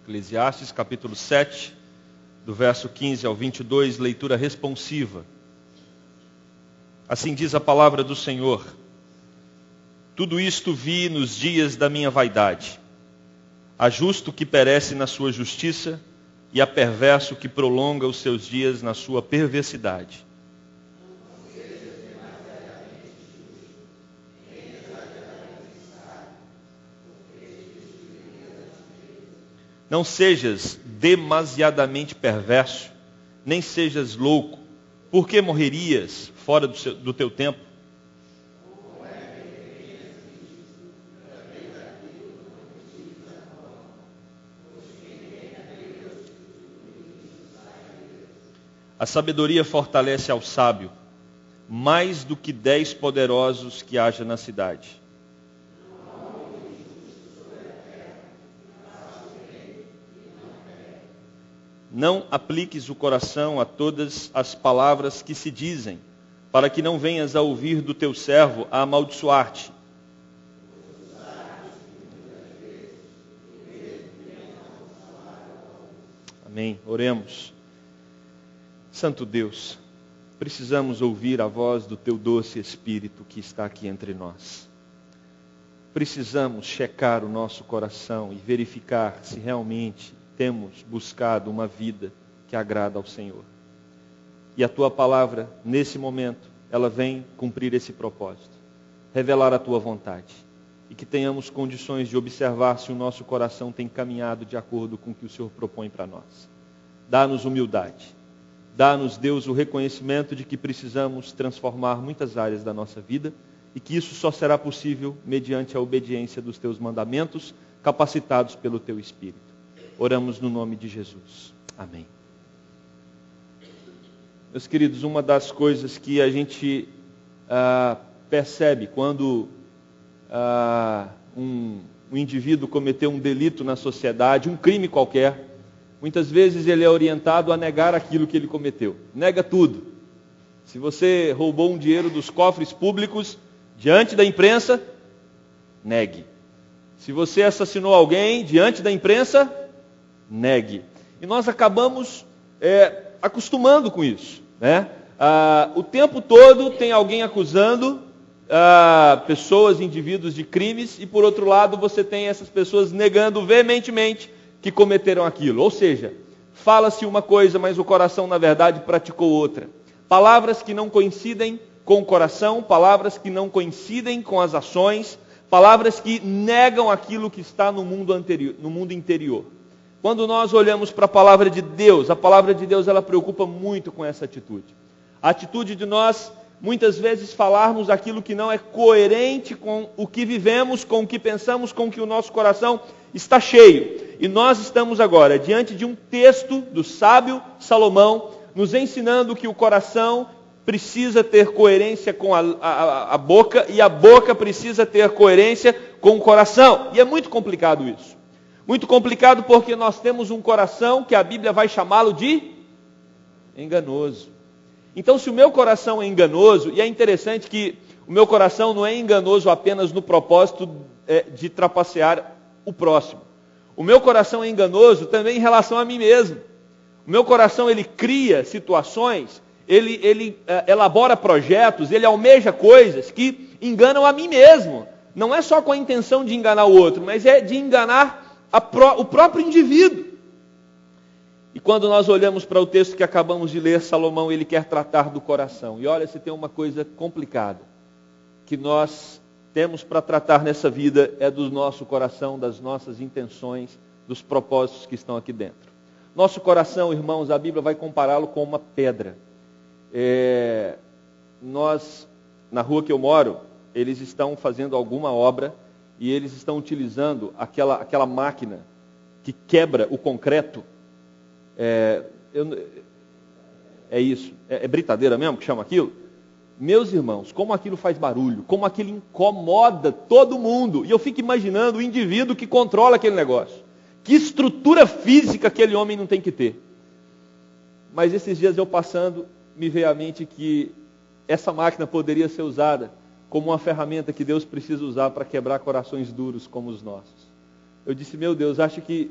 Eclesiastes capítulo 7, do verso 15 ao 22, leitura responsiva. Assim diz a palavra do Senhor: tudo isto vi nos dias da minha vaidade. Há justo que perece na sua justiça, e há perverso que prolonga os seus dias na sua perversidade. Não sejas demasiadamente perverso, nem sejas louco, porque morrerias fora do teu tempo. A sabedoria fortalece ao sábio, mais do que 10 poderosos que haja na cidade. Não apliques o coração a todas as palavras que se dizem, para que não venhas a ouvir do teu servo a amaldiçoar-te. Amém. Oremos. Santo Deus, precisamos ouvir a voz do teu doce Espírito que está aqui entre nós. Precisamos checar o nosso coração e verificar se realmente temos buscado uma vida que agrada ao Senhor. E a tua palavra, nesse momento, ela vem cumprir esse propósito. Revelar a tua vontade. E que tenhamos condições de observar se o nosso coração tem caminhado de acordo com o que o Senhor propõe para nós. Dá-nos humildade. Dá-nos, Deus, o reconhecimento de que precisamos transformar muitas áreas da nossa vida e que isso só será possível mediante a obediência dos teus mandamentos, capacitados pelo teu Espírito. Oramos no nome de Jesus. Amém. Meus queridos, uma das coisas que a gente percebe quando um indivíduo cometeu um delito na sociedade, um crime qualquer, muitas vezes ele é orientado a negar aquilo que ele cometeu. Nega tudo. Se você roubou um dinheiro dos cofres públicos diante da imprensa, negue. Se você assassinou alguém diante da imprensa, negue. E nós acabamos acostumando com isso, né? O tempo todo tem alguém acusando pessoas, indivíduos de crimes, e por outro lado você tem essas pessoas negando veementemente que cometeram aquilo. Ou seja, fala-se uma coisa, mas o coração na verdade praticou outra. Palavras que não coincidem com o coração, palavras que não coincidem com as ações, palavras que negam aquilo que está no mundo interior. Quando nós olhamos para a palavra de Deus, ela preocupa muito com essa atitude. A atitude de nós, muitas vezes, falarmos aquilo que não é coerente com o que vivemos, com o que pensamos, com o que o nosso coração está cheio. E nós estamos agora diante de um texto do sábio Salomão, nos ensinando que o coração precisa ter coerência com a boca, e a boca precisa ter coerência com o coração. E é muito complicado isso. Muito complicado porque nós temos um coração que a Bíblia vai chamá-lo de enganoso. Então, se o meu coração é enganoso, e é interessante que o meu coração não é enganoso apenas no propósito de trapacear o próximo. O meu coração é enganoso também em relação a mim mesmo. O meu coração, ele cria situações, ele elabora projetos, ele almeja coisas que enganam a mim mesmo. Não é só com a intenção de enganar o outro, mas é de enganar o próprio indivíduo. E quando nós olhamos para o texto que acabamos de ler, Salomão, ele quer tratar do coração. E olha, se tem uma coisa complicada que nós temos para tratar nessa vida, é do nosso coração, das nossas intenções, dos propósitos que estão aqui dentro. Nosso coração, irmãos, a Bíblia vai compará-lo com uma pedra. Nós, na rua que eu moro, eles estão fazendo alguma obra e eles estão utilizando aquela máquina que quebra o concreto. É isso, é britadeira mesmo que chama aquilo? Meus irmãos, como aquilo faz barulho, como aquilo incomoda todo mundo. E eu fico imaginando o indivíduo que controla aquele negócio. Que estrutura física aquele homem não tem que ter. Mas esses dias eu passando, me veio à mente que essa máquina poderia ser usada como uma ferramenta que Deus precisa usar para quebrar corações duros como os nossos. Eu disse, meu Deus, acho que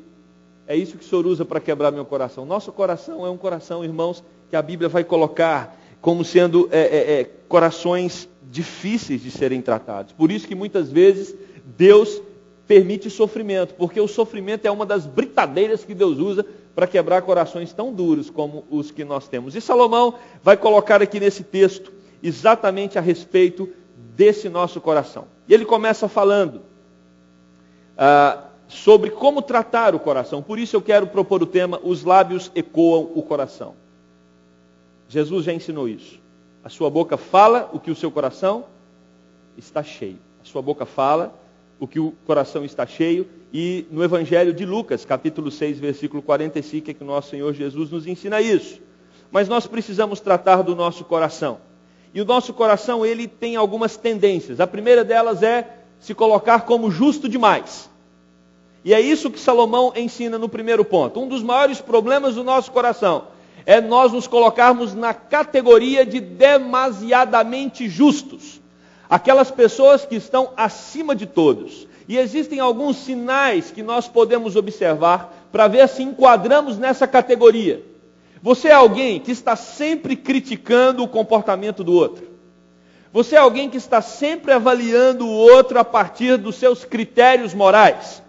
É isso que o Senhor usa para quebrar meu coração. Nosso coração é um coração, irmãos, que a Bíblia vai colocar como sendo corações difíceis de serem tratados. Por isso que muitas vezes Deus permite sofrimento, porque o sofrimento é uma das britadeiras que Deus usa para quebrar corações tão duros como os que nós temos. E Salomão vai colocar aqui nesse texto exatamente a respeito desse nosso coração. E ele começa falando sobre como tratar o coração. Por isso eu quero propor o tema: os lábios ecoam o coração. Jesus já ensinou isso. A sua boca fala o que o seu coração está cheio. A sua boca fala o que o coração está cheio. E no Evangelho de Lucas, capítulo 6, versículo 45, é que o nosso Senhor Jesus nos ensina isso. Mas nós precisamos tratar do nosso coração. E o nosso coração, ele tem algumas tendências. A primeira delas é se colocar como justo demais. E é isso que Salomão ensina no primeiro ponto. Um dos maiores problemas do nosso coração é nós nos colocarmos na categoria de demasiadamente justos. Aquelas pessoas que estão acima de todos. E existem alguns sinais que nós podemos observar para ver se enquadramos nessa categoria. Você é alguém que está sempre criticando o comportamento do outro. Você é alguém que está sempre avaliando o outro a partir dos seus critérios morais.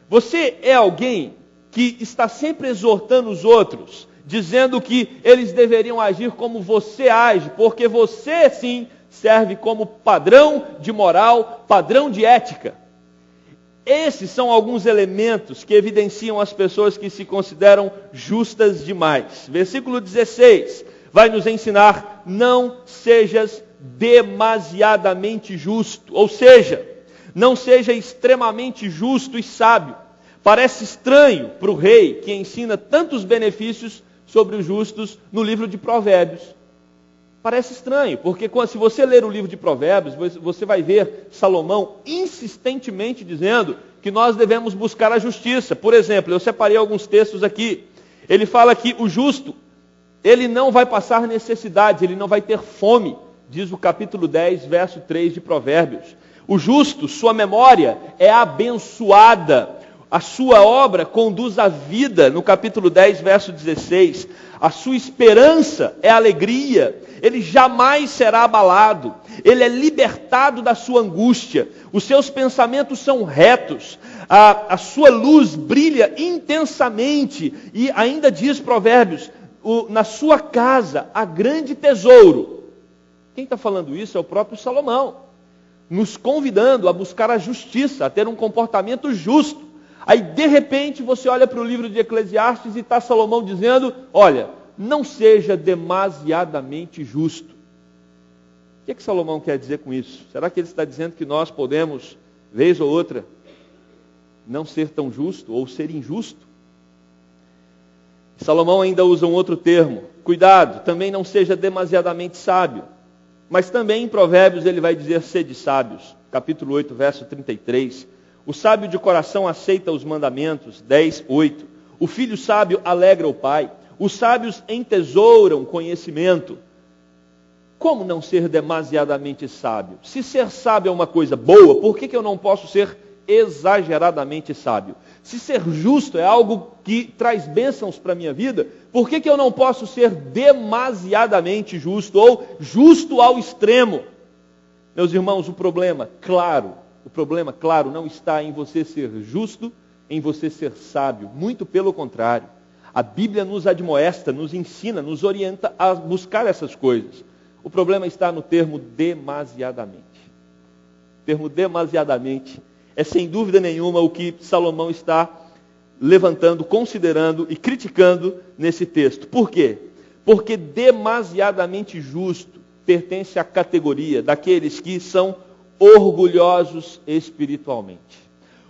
Você é alguém que está sempre exortando os outros, dizendo que eles deveriam agir como você age, porque você sim serve como padrão de moral, padrão de ética. Esses são alguns elementos que evidenciam as pessoas que se consideram justas demais. Versículo 16 vai nos ensinar: não sejas demasiadamente justo, ou seja, não seja extremamente justo e sábio. Parece estranho para o rei que ensina tantos benefícios sobre os justos no livro de Provérbios. Parece estranho, porque se você ler o livro de Provérbios, você vai ver Salomão insistentemente dizendo que nós devemos buscar a justiça. Por exemplo, eu separei alguns textos aqui. Ele fala que o justo, ele não vai passar necessidade, ele não vai ter fome, diz o capítulo 10, verso 3 de Provérbios. O justo, sua memória é abençoada. A sua obra conduz à vida, no capítulo 10, verso 16. A sua esperança é alegria. Ele jamais será abalado. Ele é libertado da sua angústia. Os seus pensamentos são retos. A sua luz brilha intensamente. E ainda diz Provérbios, na sua casa há grande tesouro. Quem está falando isso é o próprio Salomão, nos convidando a buscar a justiça, a ter um comportamento justo. Aí, de repente, você olha para o livro de Eclesiastes e está Salomão dizendo: olha, não seja demasiadamente justo. O que Salomão quer dizer com isso? Será que ele está dizendo que nós podemos, vez ou outra, não ser tão justo ou ser injusto? Salomão ainda usa um outro termo: cuidado, também não seja demasiadamente sábio. Mas também em Provérbios ele vai dizer: sede sábios. Capítulo 8, verso 33. O sábio de coração aceita os mandamentos, 10, 8. O filho sábio alegra o pai. Os sábios entesouram conhecimento. Como não ser demasiadamente sábio? Se ser sábio é uma coisa boa, por que eu não posso ser exageradamente sábio? Se ser justo é algo que traz bênçãos para a minha vida, por que eu não posso ser demasiadamente justo ou justo ao extremo? Meus irmãos, o problema, claro, não está em você ser justo, em você ser sábio. Muito pelo contrário. A Bíblia nos admoesta, nos ensina, nos orienta a buscar essas coisas. O problema está no termo demasiadamente. O termo demasiadamente é sem dúvida nenhuma o que Salomão está levantando, considerando e criticando nesse texto. Por quê? Porque demasiadamente justo pertence à categoria daqueles que são orgulhosos espiritualmente.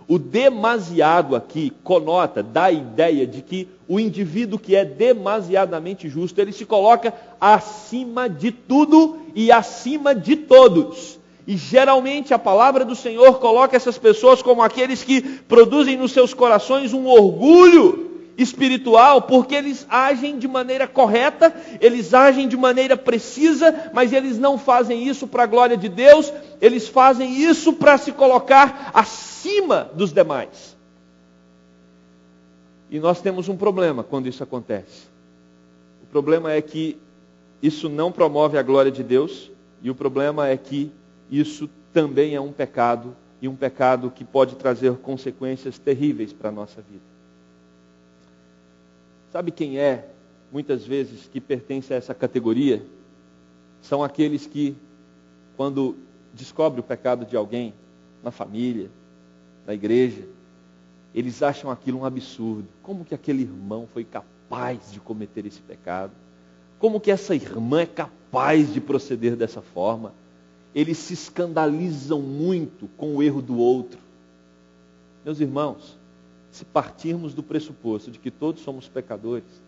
O demasiado aqui conota, dá a ideia de que o indivíduo que é demasiadamente justo, ele se coloca acima de tudo e acima de todos. E geralmente a palavra do Senhor coloca essas pessoas como aqueles que produzem nos seus corações um orgulho espiritual, porque eles agem de maneira correta, eles agem de maneira precisa, mas eles não fazem isso para a glória de Deus, eles fazem isso para se colocar acima dos demais. E nós temos um problema quando isso acontece. O problema é que isso não promove a glória de Deus, e o problema é que isso também é um pecado, e um pecado que pode trazer consequências terríveis para a nossa vida. Sabe quem é, muitas vezes, que pertence a essa categoria? São aqueles que, quando descobrem o pecado de alguém, na família, na igreja, eles acham aquilo um absurdo. Como que aquele irmão foi capaz de cometer esse pecado? Como que essa irmã é capaz de proceder dessa forma? Eles se escandalizam muito com o erro do outro. Meus irmãos, se partirmos do pressuposto de que todos somos pecadores,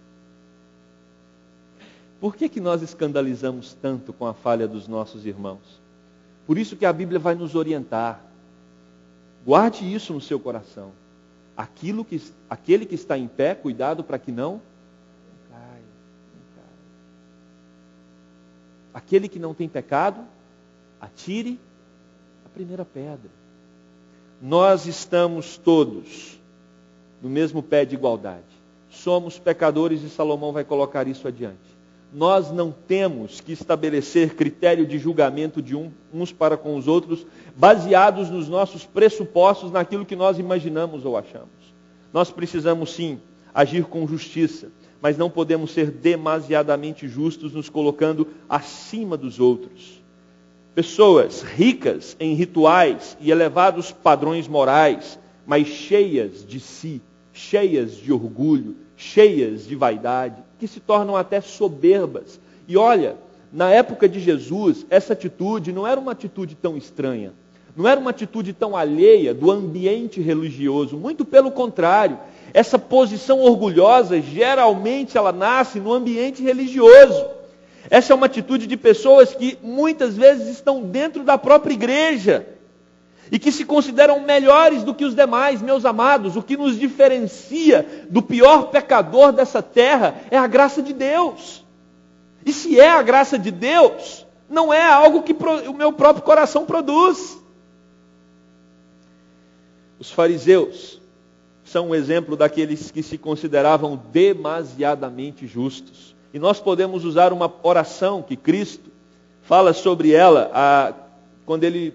por que nós escandalizamos tanto com a falha dos nossos irmãos? Por isso que a Bíblia vai nos orientar. Guarde isso no seu coração. Aquele que está em pé, cuidado para que não caia. Aquele que não tem pecado, atire a primeira pedra. Nós estamos todos no mesmo pé de igualdade. Somos pecadores e Salomão vai colocar isso adiante. Nós não temos que estabelecer critério de julgamento de uns para com os outros, baseados nos nossos pressupostos, naquilo que nós imaginamos ou achamos. Nós precisamos sim agir com justiça, mas não podemos ser demasiadamente justos, nos colocando acima dos outros. Pessoas ricas em rituais e elevados padrões morais, mas cheias de si, cheias de orgulho, cheias de vaidade, que se tornam até soberbas. E olha, na época de Jesus, essa atitude não era uma atitude tão estranha, não era uma atitude tão alheia do ambiente religioso, muito pelo contrário, essa posição orgulhosa, geralmente ela nasce no ambiente religioso. Essa é uma atitude de pessoas que muitas vezes estão dentro da própria igreja, e que se consideram melhores do que os demais. Meus amados, o que nos diferencia do pior pecador dessa terra é a graça de Deus. E se é a graça de Deus, não é algo que o meu próprio coração produz. Os fariseus são um exemplo daqueles que se consideravam demasiadamente justos. E nós podemos usar uma oração que Cristo fala sobre ela, quando ele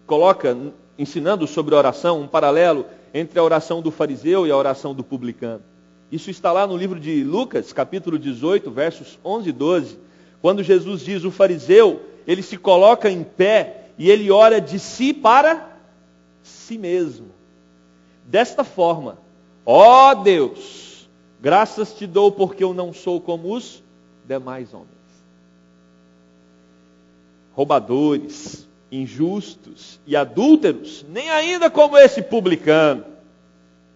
coloca, ensinando sobre a oração, um paralelo entre a oração do fariseu e a oração do publicano. Isso está lá no livro de Lucas, capítulo 18, versos 11 e 12. Quando Jesus diz, o fariseu, ele se coloca em pé e ele ora de si para si mesmo. Desta forma, ó Deus, graças te dou porque eu não sou como os demais homens. Roubadores, injustos e adúlteros, nem ainda como esse publicano.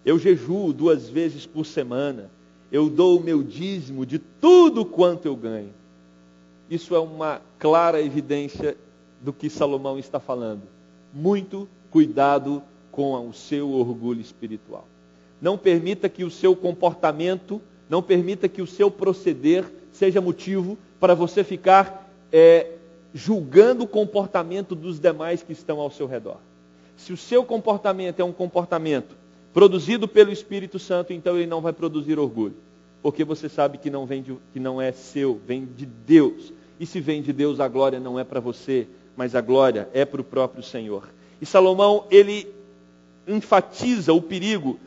Eu jejuo 2 vezes por semana, eu dou o meu dízimo de tudo quanto eu ganho. Isso é uma clara evidência do que Salomão está falando. Muito cuidado com o seu orgulho espiritual. Não permita que o seu comportamento, não permita que o seu proceder seja motivo para você ficar julgando o comportamento dos demais que estão ao seu redor. Se o seu comportamento é um comportamento produzido pelo Espírito Santo, então ele não vai produzir orgulho, porque você sabe que não é seu, vem de Deus. E se vem de Deus, a glória não é para você, mas a glória é para o próprio Senhor. E Salomão, ele enfatiza o perigo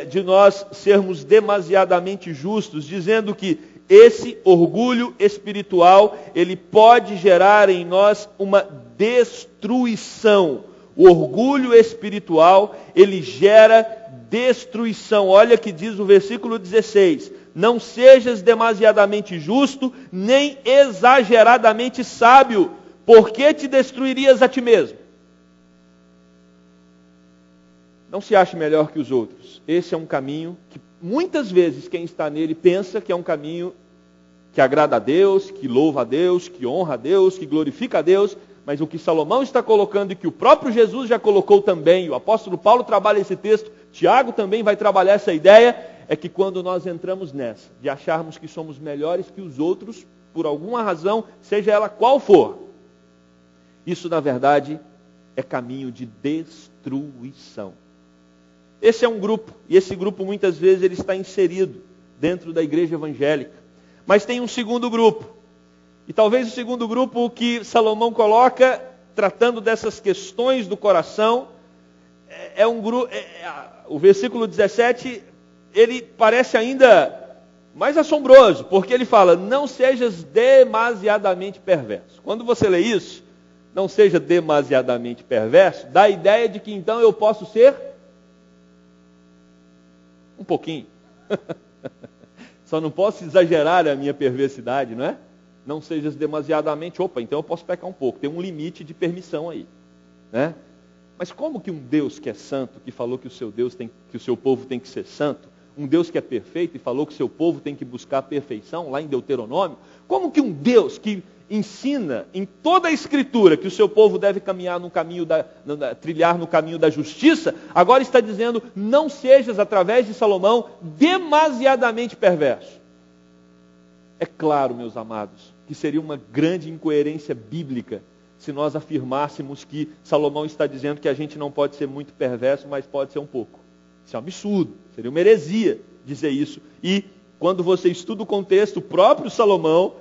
de nós sermos demasiadamente justos, dizendo que esse orgulho espiritual, ele pode gerar em nós uma destruição. O orgulho espiritual, ele gera destruição. Olha que diz o versículo 16. Não sejas demasiadamente justo, nem exageradamente sábio, porque te destruirias a ti mesmo. Não se ache melhor que os outros. Esse é um caminho que muitas vezes quem está nele pensa que é um caminho que agrada a Deus, que louva a Deus, que honra a Deus, que glorifica a Deus. Mas o que Salomão está colocando e que o próprio Jesus já colocou também, o apóstolo Paulo trabalha esse texto, Tiago também vai trabalhar essa ideia, é que quando nós entramos nessa, de acharmos que somos melhores que os outros, por alguma razão, seja ela qual for, isso na verdade é caminho de destruição. Esse é um grupo, e esse grupo muitas vezes ele está inserido dentro da igreja evangélica. Mas tem um segundo grupo, e talvez o segundo grupo que Salomão coloca, tratando dessas questões do coração, é um grupo, o versículo 17, ele parece ainda mais assombroso, porque ele fala, não sejas demasiadamente perverso. Quando você lê isso, não seja demasiadamente perverso, dá a ideia de que então eu posso ser um pouquinho. Só não posso exagerar a minha perversidade, não é? Não sejas demasiadamente, então eu posso pecar um pouco. Tem um limite de permissão aí, né? Mas como que um Deus que é santo, que falou que o seu povo tem que ser santo, um Deus que é perfeito e falou que o seu povo tem que buscar a perfeição, lá em Deuteronômio, como que um Deus que ensina em toda a Escritura que o seu povo deve caminhar no caminho trilhar no caminho da justiça, agora está dizendo, não sejas, através de Salomão, demasiadamente perverso? É claro, meus amados, que seria uma grande incoerência bíblica se nós afirmássemos que Salomão está dizendo que a gente não pode ser muito perverso, mas pode ser um pouco. Isso é um absurdo, seria uma heresia dizer isso. E quando você estuda o contexto, o próprio Salomão,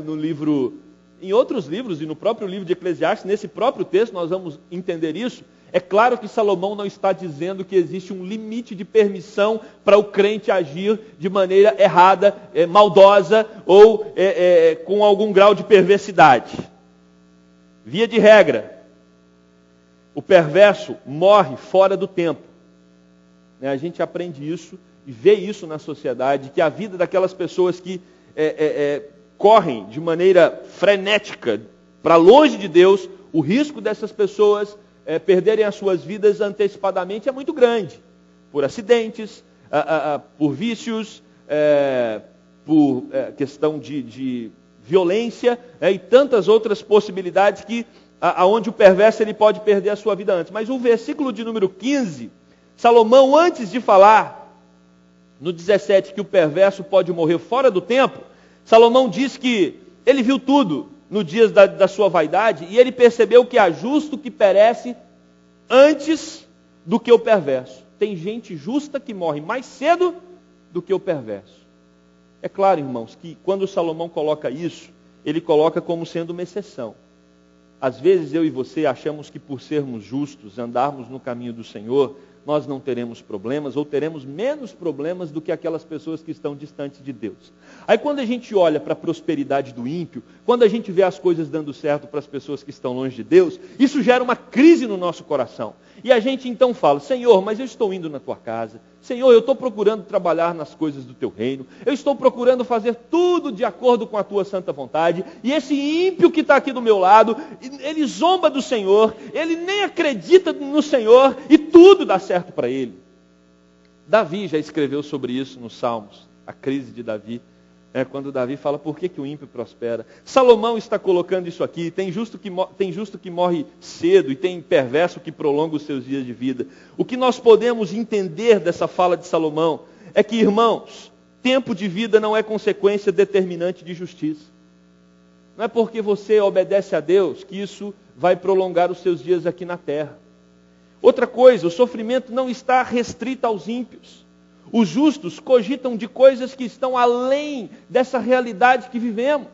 no livro, em outros livros e no próprio livro de Eclesiastes, nesse próprio texto nós vamos entender isso. É claro que Salomão não está dizendo que existe um limite de permissão para o crente agir de maneira errada, maldosa ou com algum grau de perversidade. Via de regra, o perverso morre fora do tempo. A gente aprende isso e vê isso na sociedade, que a vida daquelas pessoas que correm de maneira frenética para longe de Deus, o risco dessas pessoas perderem as suas vidas antecipadamente é muito grande. Por acidentes, por vícios, por questão de violência, e tantas outras possibilidades que aonde o perverso ele pode perder a sua vida antes. Mas o versículo de número 15, Salomão, antes de falar no 17 que o perverso pode morrer fora do tempo, Salomão diz que ele viu tudo no dia da sua vaidade e ele percebeu que há justo que perece antes do que o perverso. Tem gente justa que morre mais cedo do que o perverso. É claro, irmãos, que quando Salomão coloca isso, ele coloca como sendo uma exceção. Às vezes eu e você achamos que por sermos justos, andarmos no caminho do Senhor, nós não teremos problemas ou teremos menos problemas do que aquelas pessoas que estão distantes de Deus. Aí quando a gente olha para a prosperidade do ímpio, quando a gente vê as coisas dando certo para as pessoas que estão longe de Deus, isso gera uma crise no nosso coração. E a gente então fala, Senhor, mas eu estou indo na tua casa, Senhor, eu estou procurando trabalhar nas coisas do teu reino, eu estou procurando fazer tudo de acordo com a tua santa vontade, e esse ímpio que está aqui do meu lado, ele zomba do Senhor, ele nem acredita no Senhor, e tudo dá certo para ele. Davi já escreveu sobre isso nos Salmos, a crise de Davi, quando Davi fala, por que o ímpio prospera? Salomão está colocando isso aqui, tem justo que morre cedo e tem perverso que prolonga os seus dias de vida. O que nós podemos entender dessa fala de Salomão é que, irmãos, tempo de vida não é consequência determinante de justiça. Não é porque você obedece a Deus que isso vai prolongar os seus dias aqui na terra. Outra coisa, o sofrimento não está restrito aos ímpios. Os justos cogitam de coisas que estão além dessa realidade que vivemos.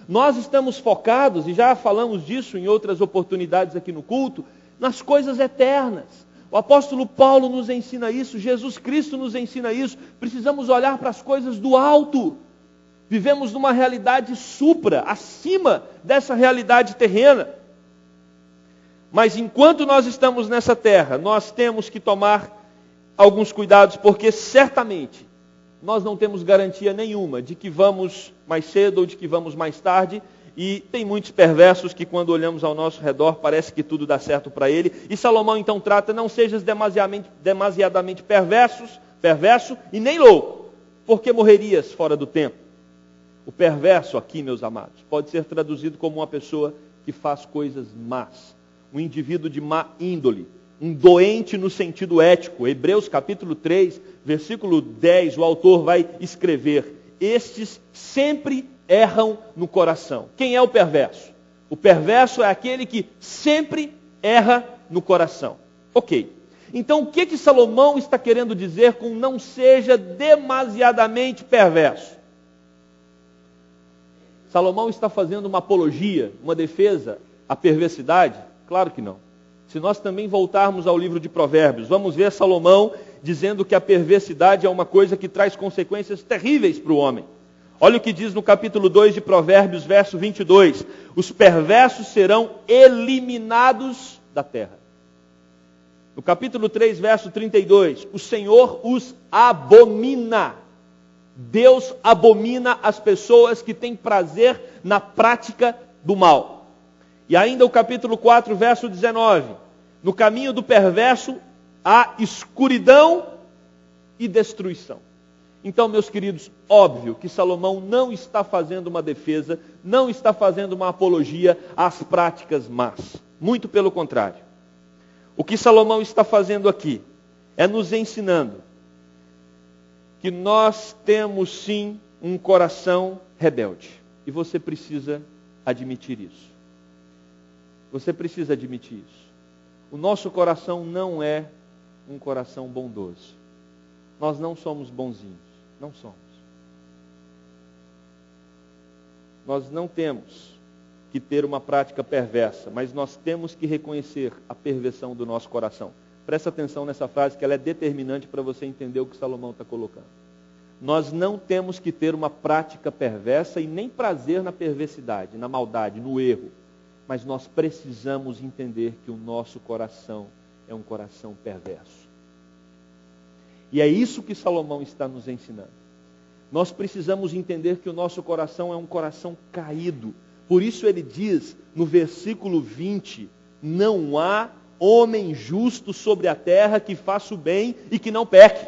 Nós estamos focados, e já falamos disso em outras oportunidades aqui no culto, nas coisas eternas. O apóstolo Paulo nos ensina isso, Jesus Cristo nos ensina isso. Precisamos olhar para as coisas do alto. Vivemos numa realidade supra, acima dessa realidade terrena. Mas enquanto nós estamos nessa terra, nós temos que tomar alguns cuidados, porque certamente nós não temos garantia nenhuma de que vamos mais cedo ou de que vamos mais tarde, e tem muitos perversos que quando olhamos ao nosso redor parece que tudo dá certo para ele, e Salomão então trata, não sejas demasiadamente perverso e nem louco, porque morrerias fora do tempo. O perverso aqui, meus amados, pode ser traduzido como uma pessoa que faz coisas más, um indivíduo de má índole, um doente no sentido ético. Hebreus capítulo 3, versículo 10, o autor vai escrever, estes sempre erram no coração. Quem é o perverso? O perverso é aquele que sempre erra no coração. Ok. Então o que Salomão está querendo dizer com não seja demasiadamente perverso? Salomão está fazendo uma apologia, uma defesa à perversidade? Claro que não. Se nós também voltarmos ao livro de Provérbios, vamos ver Salomão dizendo que a perversidade é uma coisa que traz consequências terríveis para o homem. Olha o que diz no capítulo 2 de Provérbios, verso 22. Os perversos serão eliminados da terra. No capítulo 3, verso 32. O Senhor os abomina. Deus abomina as pessoas que têm prazer na prática do mal. E ainda o capítulo 4, verso 19. No caminho do perverso há escuridão e destruição. Então, meus queridos, óbvio que Salomão não está fazendo uma defesa, não está fazendo uma apologia às práticas más. Muito pelo contrário. O que Salomão está fazendo aqui é nos ensinando que nós temos sim um coração rebelde. E você precisa admitir isso. Você precisa admitir isso. O nosso coração não é um coração bondoso. Nós não somos bonzinhos. Não somos. Nós não temos que ter uma prática perversa, mas nós temos que reconhecer a perversão do nosso coração. Presta atenção nessa frase, que ela é determinante para você entender o que Salomão está colocando. Nós não temos que ter uma prática perversa e nem prazer na perversidade, na maldade, no erro. Mas nós precisamos entender que o nosso coração é um coração perverso. E é isso que Salomão está nos ensinando. Nós precisamos entender que o nosso coração é um coração caído. Por isso ele diz no versículo 20, não há homem justo sobre a terra que faça o bem e que não peque.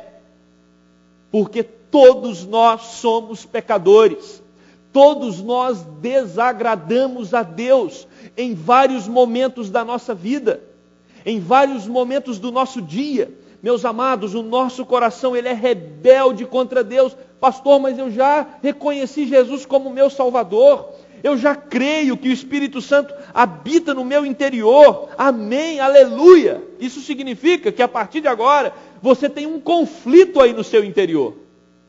Porque todos nós somos pecadores. Todos nós desagradamos a Deus em vários momentos da nossa vida, em vários momentos do nosso dia. Meus amados, o nosso coração ele é rebelde contra Deus. Pastor, mas eu já reconheci Jesus como meu Salvador. Eu já creio que o Espírito Santo habita no meu interior. Amém, aleluia. Isso significa que a partir de agora, você tem um conflito aí no seu interior.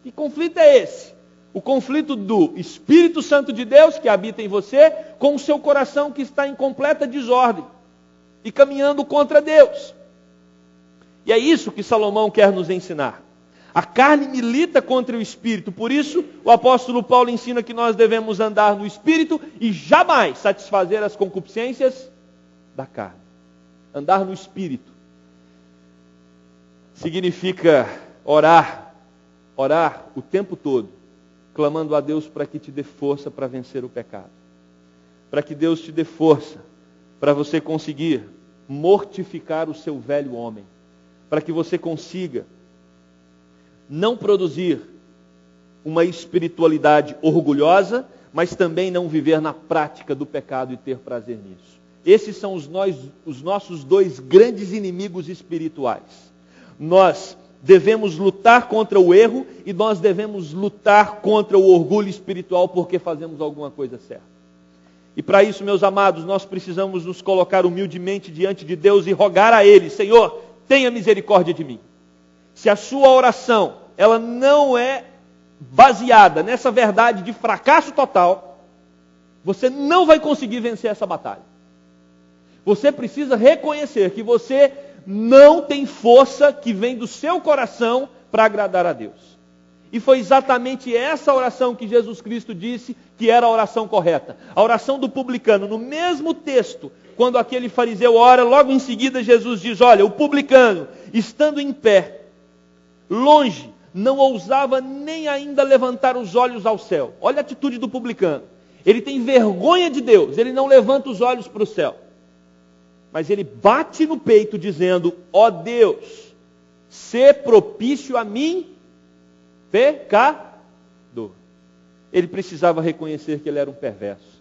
Que conflito é esse? O conflito do Espírito Santo de Deus, que habita em você, com o seu coração que está em completa desordem e caminhando contra Deus. E é isso que Salomão quer nos ensinar. A carne milita contra o Espírito, por isso o apóstolo Paulo ensina que nós devemos andar no Espírito e jamais satisfazer as concupiscências da carne. Andar no Espírito significa orar o tempo todo, clamando a Deus para que te dê força para vencer o pecado. Para que Deus te dê força para você conseguir mortificar o seu velho homem. Para que você consiga não produzir uma espiritualidade orgulhosa, mas também não viver na prática do pecado e ter prazer nisso. Esses são os nossos dois grandes inimigos espirituais. Nós devemos lutar contra o erro e nós devemos lutar contra o orgulho espiritual porque fazemos alguma coisa certa. E para isso, meus amados, nós precisamos nos colocar humildemente diante de Deus e rogar a Ele: Senhor, tenha misericórdia de mim. Se a sua oração ela não é baseada nessa verdade de fracasso total, você não vai conseguir vencer essa batalha. Você precisa reconhecer que você não tem força que vem do seu coração para agradar a Deus. E foi exatamente essa oração que Jesus Cristo disse que era a oração correta. A oração do publicano, no mesmo texto, quando aquele fariseu ora, logo em seguida Jesus diz: olha, o publicano, estando em pé, longe, não ousava nem ainda levantar os olhos ao céu. Olha a atitude do publicano. Ele tem vergonha de Deus, ele não levanta os olhos para o céu. Mas ele bate no peito dizendo: ó Deus, sê propício a mim, pecador. Ele precisava reconhecer que ele era um perverso.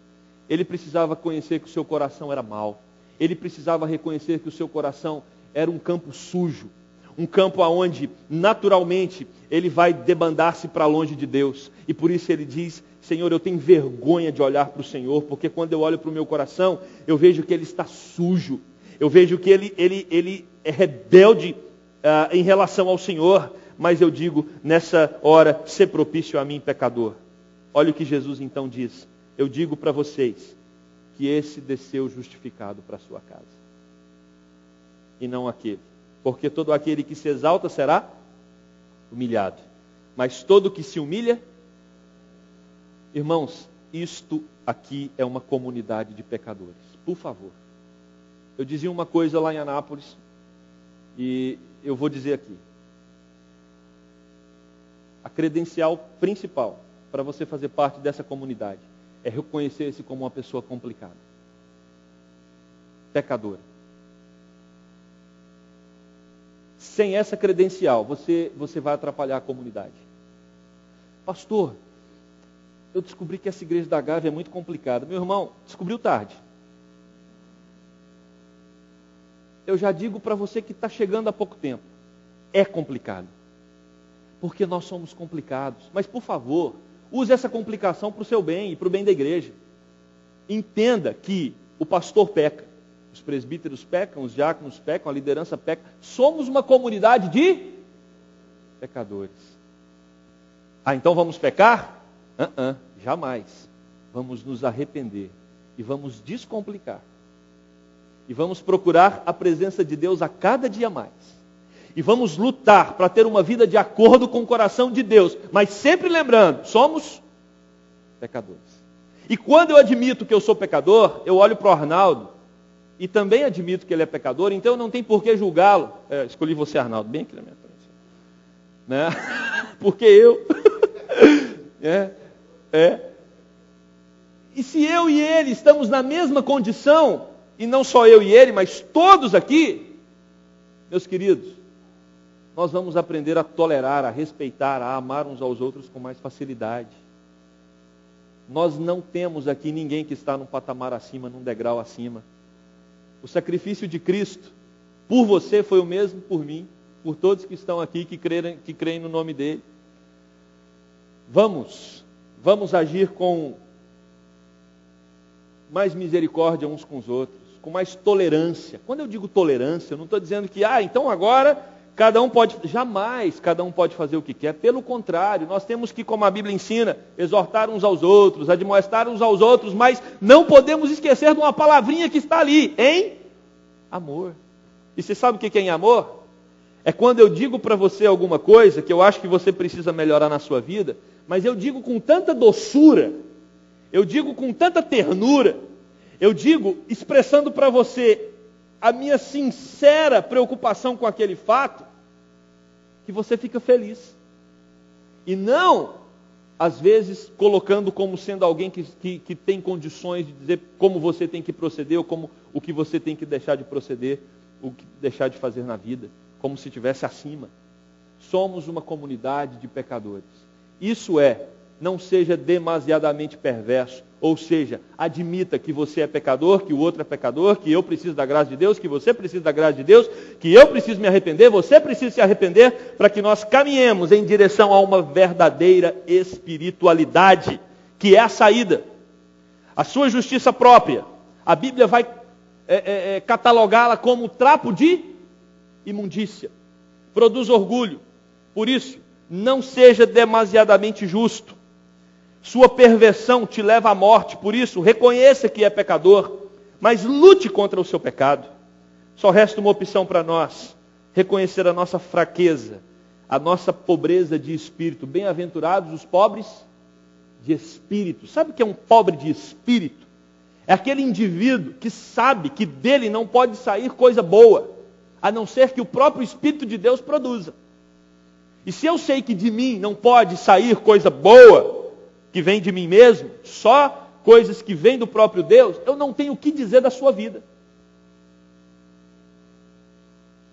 Ele precisava conhecer que o seu coração era mau. Ele precisava reconhecer que o seu coração era um campo sujo. Um campo onde, naturalmente, ele vai debandar-se para longe de Deus. E por isso ele diz: Senhor, eu tenho vergonha de olhar para o Senhor, porque quando eu olho para o meu coração, eu vejo que ele está sujo. Eu vejo que ele é rebelde em relação ao Senhor. Mas eu digo, nessa hora, ser propício a mim, pecador. Olha o que Jesus então diz. Eu digo para vocês que esse desceu justificado para a sua casa. E não aquele. Porque todo aquele que se exalta será humilhado. Mas todo que se humilha... Irmãos, isto aqui é uma comunidade de pecadores. Por favor. Eu dizia uma coisa lá em Anápolis. E eu vou dizer aqui. A credencial principal para você fazer parte dessa comunidade é reconhecer-se como uma pessoa complicada. Pecadora. Sem essa credencial, você vai atrapalhar a comunidade. Pastor, eu descobri que essa igreja da Gávea é muito complicada. Meu irmão, descobriu tarde. Eu já digo para você que está chegando há pouco tempo. É complicado. Porque nós somos complicados. Mas, por favor, use essa complicação para o seu bem e para o bem da igreja. Entenda que o pastor peca, os presbíteros pecam, os diáconos pecam, a liderança peca. Somos uma comunidade de pecadores. Então vamos pecar? Jamais. Vamos nos arrepender e vamos descomplicar. E vamos procurar a presença de Deus a cada dia mais. E vamos lutar para ter uma vida de acordo com o coração de Deus. Mas sempre lembrando, somos pecadores. E quando eu admito que eu sou pecador, eu olho para o Arnaldo e também admito que ele é pecador, então eu não tenho por que julgá-lo. Escolhi você, Arnaldo, bem aqui na minha frente. Né? Porque eu... E se eu e ele estamos na mesma condição, e não só eu e ele, mas todos aqui, meus queridos, nós vamos aprender a tolerar, a respeitar, a amar uns aos outros com mais facilidade. Nós não temos aqui ninguém que está num patamar acima, num degrau acima. O sacrifício de Cristo por você foi o mesmo por mim, por todos que estão aqui, que creem no nome dele. Vamos agir com mais misericórdia uns com os outros, com mais tolerância. Quando eu digo tolerância, eu não estou dizendo que, então agora cada um pode... Jamais cada um pode fazer o que quer. Pelo contrário, nós temos que, como a Bíblia ensina, exortar uns aos outros, admoestar uns aos outros, mas não podemos esquecer de uma palavrinha que está ali, em amor. E você sabe o que é em amor? É quando eu digo para você alguma coisa que eu acho que você precisa melhorar na sua vida, mas eu digo com tanta doçura, eu digo com tanta ternura, eu digo expressando para você a minha sincera preocupação com aquele fato, que você fica feliz. E não, às vezes, colocando como sendo alguém que tem condições de dizer como você tem que proceder, ou como o que você tem que deixar de proceder, o que deixar de fazer na vida, como se estivesse acima. Somos uma comunidade de pecadores. Isso não seja demasiadamente perverso, ou seja, admita que você é pecador, que o outro é pecador, que eu preciso da graça de Deus, que você precisa da graça de Deus, que eu preciso me arrepender, você precisa se arrepender, para que nós caminhemos em direção a uma verdadeira espiritualidade, que é a saída. A sua justiça própria, a Bíblia vai catalogá-la como trapo de imundícia, produz orgulho. Por isso, não seja demasiadamente justo. Sua perversão te leva à morte, por isso reconheça que é pecador, mas lute contra o seu pecado. Só resta uma opção para nós: reconhecer a nossa fraqueza, a nossa pobreza de espírito. Bem-aventurados os pobres de espírito. Sabe o que é um pobre de espírito? É aquele indivíduo que sabe que dele não pode sair coisa boa, a não ser que o próprio Espírito de Deus produza. E se eu sei que de mim não pode sair coisa boa, que vem de mim mesmo, só coisas que vêm do próprio Deus, eu não tenho o que dizer da sua vida.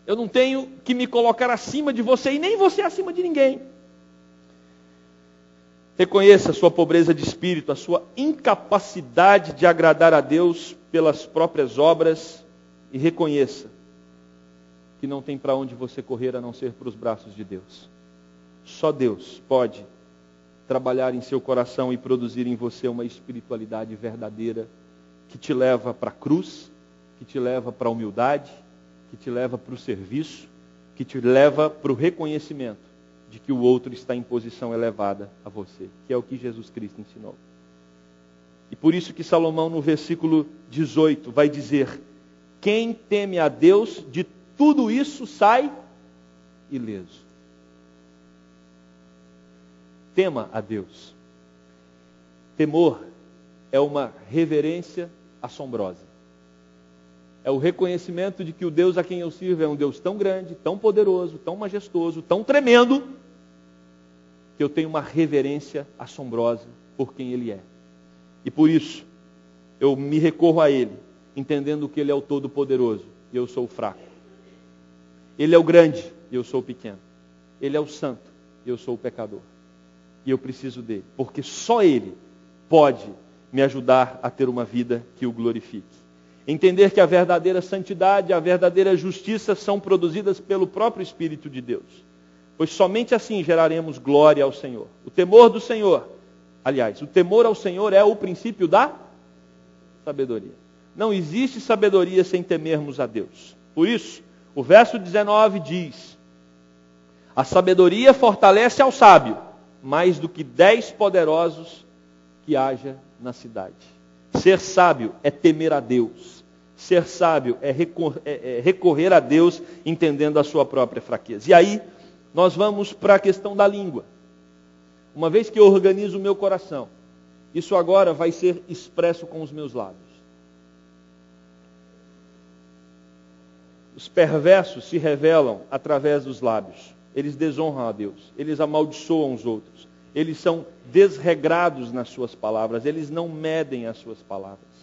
Eu não tenho que me colocar acima de você, e nem você acima de ninguém. Reconheça a sua pobreza de espírito, a sua incapacidade de agradar a Deus pelas próprias obras, e reconheça que não tem para onde você correr a não ser para os braços de Deus. Só Deus pode trabalhar em seu coração e produzir em você uma espiritualidade verdadeira que te leva para a cruz, que te leva para a humildade, que te leva para o serviço, que te leva para o reconhecimento de que o outro está em posição elevada a você, que é o que Jesus Cristo ensinou. E por isso que Salomão, no versículo 18, vai dizer: quem teme a Deus, de tudo isso sai ileso. Tema a Deus. Temor é uma reverência assombrosa. É o reconhecimento de que o Deus a quem eu sirvo é um Deus tão grande, tão poderoso, tão majestoso, tão tremendo, que eu tenho uma reverência assombrosa por quem Ele é. E por isso, eu me recorro a Ele, entendendo que Ele é o Todo-Poderoso e eu sou o fraco. Ele é o grande e eu sou o pequeno. Ele é o santo e eu sou o pecador. E eu preciso dele, porque só Ele pode me ajudar a ter uma vida que o glorifique. Entender que a verdadeira santidade, a verdadeira justiça são produzidas pelo próprio Espírito de Deus. Pois somente assim geraremos glória ao Senhor. O temor do Senhor, aliás, o temor ao Senhor é o princípio da sabedoria. Não existe sabedoria sem temermos a Deus. Por isso, o verso 19 diz: a sabedoria fortalece ao sábio, mais do que 10 poderosos que haja na cidade. Ser sábio é temer a Deus. Ser sábio é recorrer a Deus, entendendo a sua própria fraqueza. E aí, nós vamos para a questão da língua. Uma vez que eu organizo o meu coração, isso agora vai ser expresso com os meus lábios. Os perversos se revelam através dos lábios. Eles desonram a Deus, eles amaldiçoam os outros. Eles são desregrados nas suas palavras, eles não medem as suas palavras.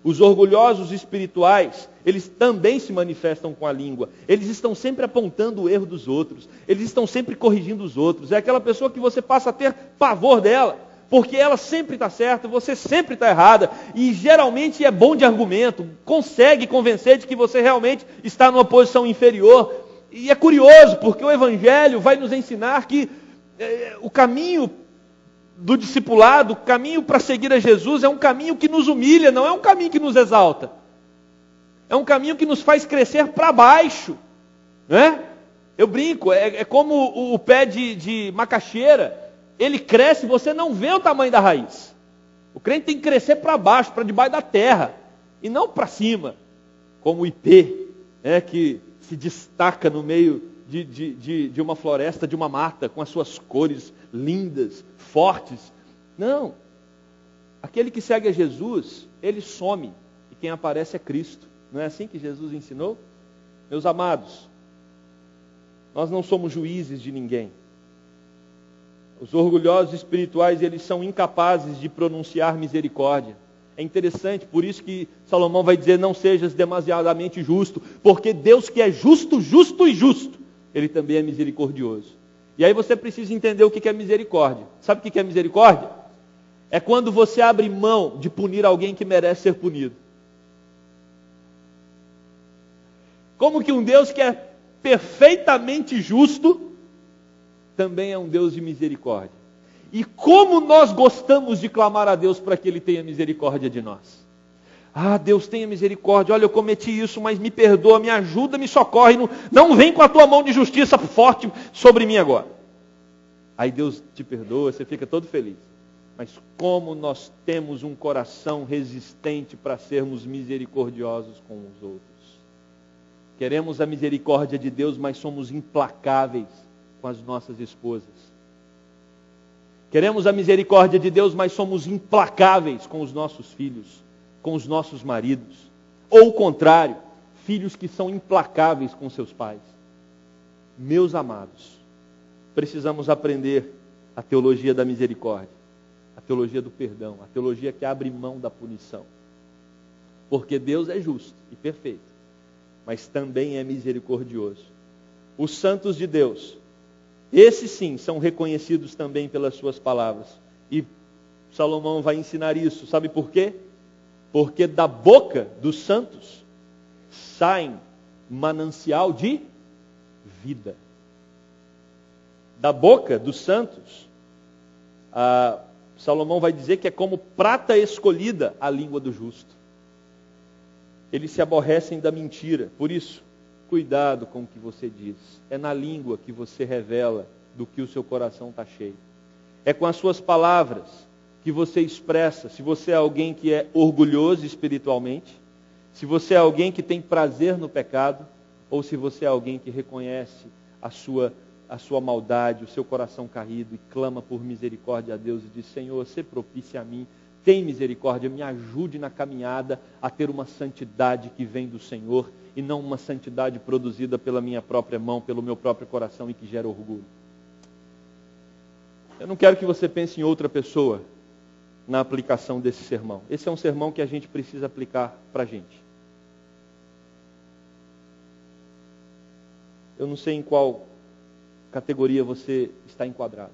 Os orgulhosos espirituais, eles também se manifestam com a língua. Eles estão sempre apontando o erro dos outros. Eles estão sempre corrigindo os outros. É aquela pessoa que você passa a ter pavor dela, porque ela sempre está certa, você sempre está errada. E geralmente é bom de argumento, consegue convencer de que você realmente está numa posição inferior. E é curioso, porque o Evangelho vai nos ensinar que o caminho do discipulado, o caminho para seguir a Jesus é um caminho que nos humilha, não é um caminho que nos exalta. É um caminho que nos faz crescer para baixo, né? Eu brinco, é como o pé de macaxeira, ele cresce, você não vê o tamanho da raiz. O crente tem que crescer para baixo, para debaixo da terra, e não para cima, como o ipê, que se destaca no meio de uma floresta, de uma mata, com as suas cores lindas, fortes. Não. Aquele que segue a Jesus, ele some, e quem aparece é Cristo. Não é assim que Jesus ensinou? Meus amados, nós não somos juízes de ninguém. Os orgulhosos espirituais, eles são incapazes de pronunciar misericórdia. É interessante, por isso que Salomão vai dizer: não sejas demasiadamente justo, porque Deus que é justo, justo e justo, Ele também é misericordioso. E aí você precisa entender o que é misericórdia. Sabe o que é misericórdia? É quando você abre mão de punir alguém que merece ser punido. Como que um Deus que é perfeitamente justo, também é um Deus de misericórdia. E como nós gostamos de clamar a Deus para que Ele tenha misericórdia de nós. Ah, Deus tenha misericórdia, olha, eu cometi isso, mas me perdoa, me ajuda, me socorre, não vem com a tua mão de justiça forte sobre mim agora. Aí Deus te perdoa, você fica todo feliz. Mas como nós temos um coração resistente para sermos misericordiosos com os outros. Queremos a misericórdia de Deus, mas somos implacáveis com as nossas esposas. Queremos a misericórdia de Deus, mas somos implacáveis com os nossos filhos, com os nossos maridos. Ou o contrário, filhos que são implacáveis com seus pais. Meus amados, precisamos aprender a teologia da misericórdia, a teologia do perdão, a teologia que abre mão da punição. Porque Deus é justo e perfeito, mas também é misericordioso. Os santos de Deus, esses sim, são reconhecidos também pelas suas palavras. E Salomão vai ensinar isso. Sabe por quê? Porque da boca dos santos saem manancial de vida. Da boca dos santos, Salomão vai dizer que é como prata escolhida a língua do justo. Eles se aborrecem da mentira. Por isso, cuidado com o que você diz. É na língua que você revela do que o seu coração está cheio. É com as suas palavras que você expressa se você é alguém que é orgulhoso espiritualmente, se você é alguém que tem prazer no pecado, ou se você é alguém que reconhece a sua maldade, o seu coração caído e clama por misericórdia a Deus e diz: Senhor, sê propício a mim, tem misericórdia, me ajude na caminhada a ter uma santidade que vem do Senhor e não uma santidade produzida pela minha própria mão, pelo meu próprio coração e que gera orgulho. Eu não quero que você pense em outra pessoa na aplicação desse sermão. Esse é um sermão que a gente precisa aplicar para a gente. Eu não sei em qual categoria você está enquadrado.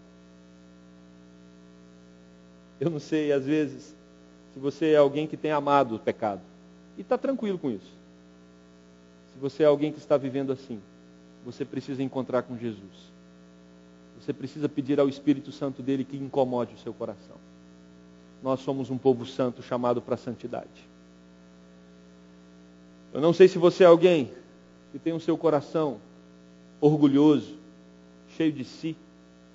Eu não sei, às vezes, se você é alguém que tem amado o pecado e está tranquilo com isso. Se você é alguém que está vivendo assim, você precisa encontrar com Jesus. Você precisa pedir ao Espírito Santo dele que incomode o seu coração. Nós somos um povo santo chamado para a santidade. Eu não sei se você é alguém que tem o seu coração orgulhoso, cheio de si,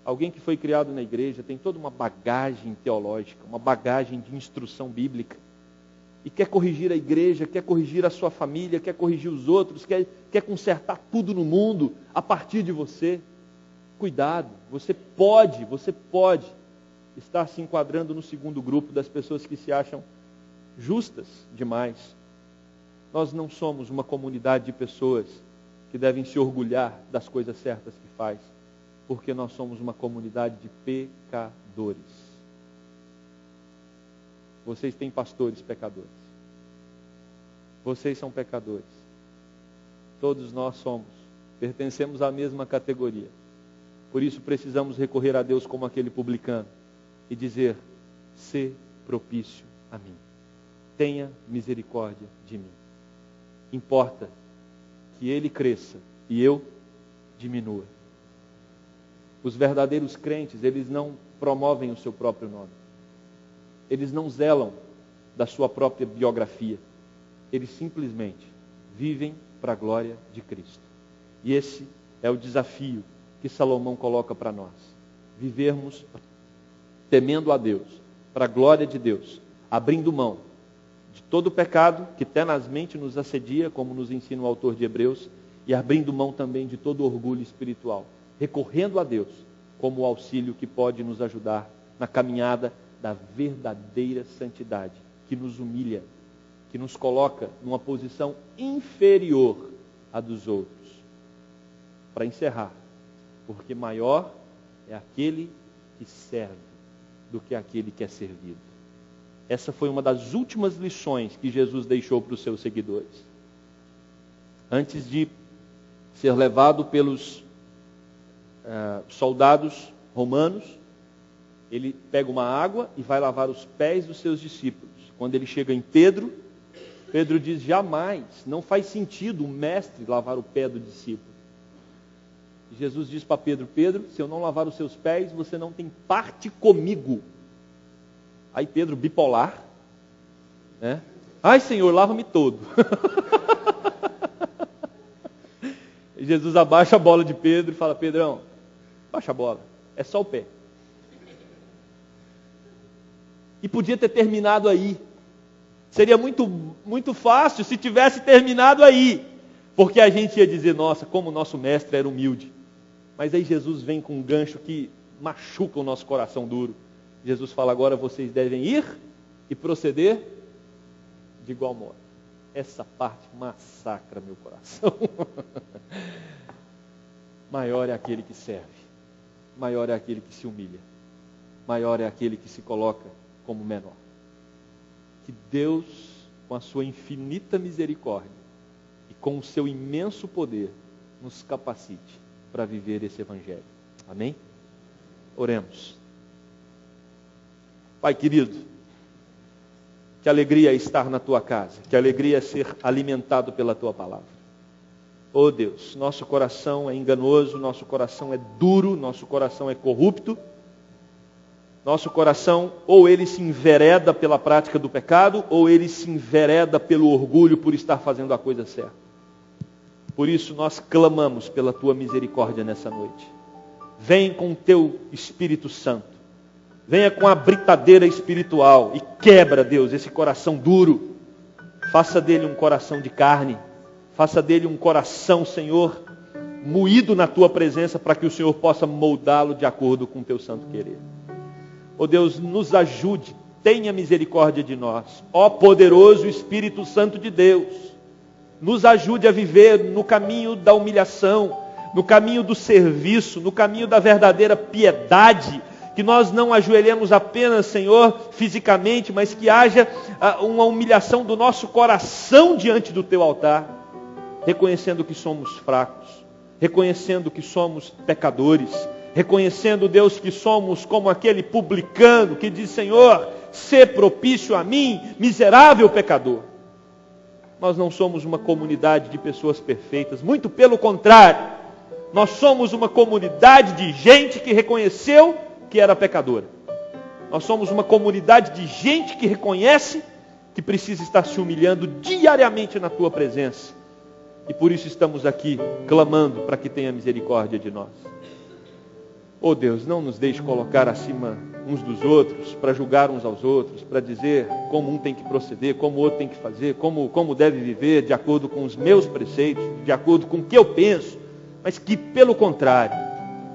alguém que foi criado na igreja, tem toda uma bagagem teológica, uma bagagem de instrução bíblica, e quer corrigir a igreja, quer corrigir a sua família, quer corrigir os outros, quer consertar tudo no mundo a partir de você. Cuidado, você pode estar se enquadrando no segundo grupo das pessoas que se acham justas demais. Nós não somos uma comunidade de pessoas que devem se orgulhar das coisas certas que faz, porque nós somos uma comunidade de pecadores. Vocês têm pastores pecadores. Vocês são pecadores. Todos nós somos. Pertencemos à mesma categoria. Por isso precisamos recorrer a Deus como aquele publicano e dizer: sê propício a mim. Tenha misericórdia de mim. Importa que ele cresça e eu diminua. Os verdadeiros crentes, eles não promovem o seu próprio nome. Eles não zelam da sua própria biografia. Eles simplesmente vivem para a glória de Cristo. E esse é o desafio que Salomão coloca para nós. Vivermos temendo a Deus, para a glória de Deus, abrindo mão de todo o pecado que tenazmente nos assedia, como nos ensina o autor de Hebreus, e abrindo mão também de todo orgulho espiritual, recorrendo a Deus como o auxílio que pode nos ajudar na caminhada da verdadeira santidade, que nos humilha, que nos coloca numa posição inferior à dos outros. Para encerrar, porque maior é aquele que serve do que aquele que é servido. Essa foi uma das últimas lições que Jesus deixou para os seus seguidores. Antes de ser levado pelos soldados romanos, ele pega uma água e vai lavar os pés dos seus discípulos. Quando ele chega em Pedro, Pedro diz: jamais, não faz sentido o mestre lavar o pé do discípulo. E Jesus diz para Pedro: Pedro, se eu não lavar os seus pés, você não tem parte comigo. Aí Pedro, bipolar, né? Ai, Senhor, lava-me todo. E Jesus abaixa a bola de Pedro e fala: Pedrão, baixa a bola, é só o pé. E podia ter terminado aí. Seria muito fácil se tivesse terminado aí, porque a gente ia dizer: nossa, como o nosso mestre era humilde. Mas aí Jesus vem com um gancho que machuca o nosso coração duro. Jesus fala: agora vocês devem ir e proceder de igual modo. Essa parte massacra meu coração. Maior é aquele que serve, maior é aquele que se humilha, maior é aquele que se coloca como menor. Que Deus, com a sua infinita misericórdia e com o seu imenso poder, nos capacite para viver esse evangelho. Amém? Oremos. Pai querido, que alegria é estar na tua casa, que alegria é ser alimentado pela tua palavra. Oh Deus, nosso coração é enganoso, nosso coração é duro, nosso coração é corrupto, Nosso coração, ou ele se envereda pela prática do pecado, ou ele se envereda pelo orgulho por estar fazendo a coisa certa. Por isso nós clamamos pela tua misericórdia nessa noite. Vem com o teu Espírito Santo. Venha com a britadeira espiritual e quebra, Deus, esse coração duro. Faça dele um coração de carne. Faça dele um coração, Senhor, moído na tua presença, para que o Senhor possa moldá-lo de acordo com o teu santo querer. Ó Deus, nos ajude, tenha misericórdia de nós. Ó poderoso Espírito Santo de Deus, nos ajude a viver no caminho da humilhação, no caminho do serviço, no caminho da verdadeira piedade, que nós não ajoelhemos apenas, Senhor, fisicamente, mas que haja uma humilhação do nosso coração diante do teu altar, reconhecendo que somos fracos, reconhecendo que somos pecadores, reconhecendo, Deus, que somos como aquele publicano que diz: Senhor, sê propício a mim, miserável pecador. Nós não somos uma comunidade de pessoas perfeitas, muito pelo contrário, nós somos uma comunidade de gente que reconheceu que era pecadora. Nós somos uma comunidade de gente que reconhece que precisa estar se humilhando diariamente na tua presença. E por isso estamos aqui clamando para que tenha misericórdia de nós. Oh Deus, não nos deixe colocar acima uns dos outros, para julgar uns aos outros, para dizer como um tem que proceder, como o outro tem que fazer, como deve viver, de acordo com os meus preceitos, de acordo com o que eu penso, mas que, pelo contrário,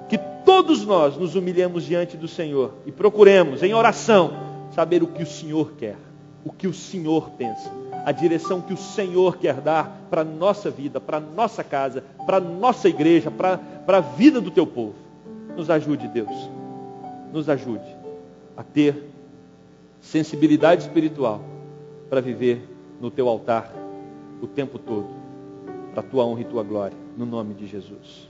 que todos nós nos humilhemos diante do Senhor e procuremos, em oração, saber o que o Senhor quer, o que o Senhor pensa, a direção que o Senhor quer dar para a nossa vida, para a nossa casa, para a nossa igreja, para a vida do teu povo. Nos ajude, Deus, nos ajude a ter sensibilidade espiritual para viver no teu altar o tempo todo, para a tua honra e tua glória, no nome de Jesus.